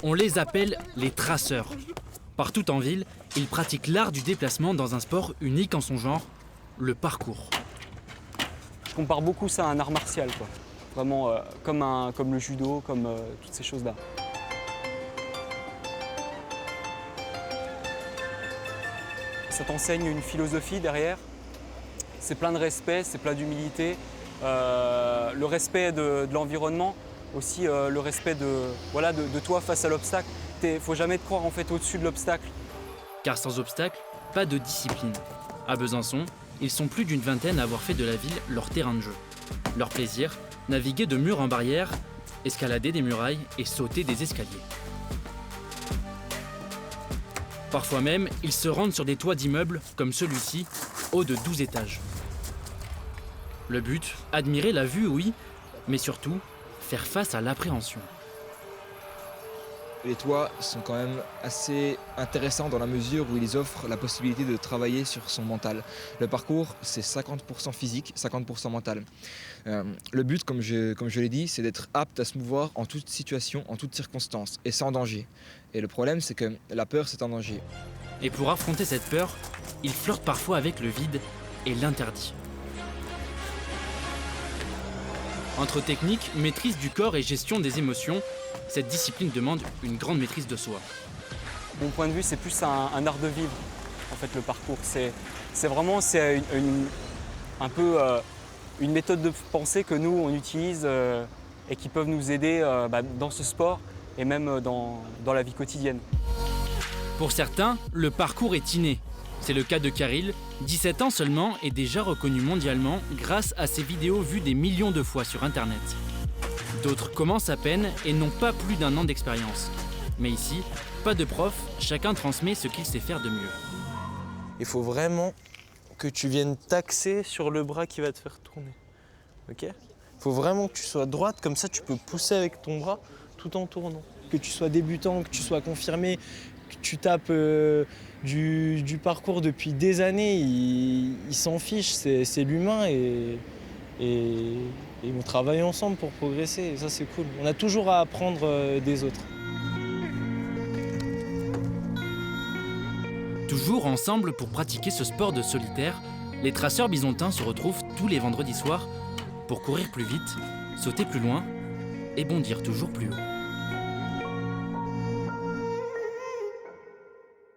On les appelle les traceurs. Partout en ville, ils pratiquent l'art du déplacement dans un sport unique en son genre, le parcours. Je compare beaucoup ça à un art martial, quoi. Vraiment comme le judo, comme toutes ces choses-là. Ça t'enseigne une philosophie derrière. C'est plein de respect, c'est plein d'humilité. Le respect de l'environnement, aussi le respect de toi face à l'obstacle. Il ne faut jamais te croire en fait au-dessus de l'obstacle. Car sans obstacle, pas de discipline. À Besançon, ils sont plus d'une vingtaine à avoir fait de la ville leur terrain de jeu. Leur plaisir, naviguer de mur en barrière, escalader des murailles et sauter des escaliers. Parfois même, ils se rendent sur des toits d'immeubles comme celui-ci, haut de 12 étages. Le but, admirer la vue, oui, mais surtout, faire face à l'appréhension. Les toits sont quand même assez intéressants dans la mesure où ils offrent la possibilité de travailler sur son mental. Le parcours, c'est 50% physique, 50% mental. Le but, comme je l'ai dit, c'est d'être apte à se mouvoir en toute situation, en toute circonstance, et sans danger. Et le problème, c'est que la peur, c'est un danger. Et pour affronter cette peur, ils flirtent parfois avec le vide et l'interdit. Entre technique, maîtrise du corps et gestion des émotions, cette discipline demande une grande maîtrise de soi. Mon point de vue, c'est plus un art de vivre, en fait, le parcours. C'est un peu une méthode de pensée que nous, on utilise et qui peuvent nous aider dans ce sport et même dans la vie quotidienne. Pour certains, le parcours est inné. C'est le cas de Karil, 17 ans seulement et déjà reconnu mondialement grâce à ses vidéos vues des millions de fois sur Internet. D'autres commencent à peine et n'ont pas plus d'1 an d'expérience. Mais ici, pas de prof, chacun transmet ce qu'il sait faire de mieux. Il faut vraiment que tu viennes t'axer sur le bras qui va te faire tourner. Ok ? Il faut vraiment que tu sois droite, comme ça tu peux pousser avec ton bras tout en tournant. Que tu sois débutant, que tu sois confirmé, que tu tapes du parcours depuis des années, il s'en fiche, c'est l'humain et on travaille ensemble pour progresser et ça c'est cool. On a toujours à apprendre des autres. Toujours ensemble pour pratiquer ce sport de solitaire, les traceurs bisontins se retrouvent tous les vendredis soirs pour courir plus vite, sauter plus loin et bondir toujours plus haut.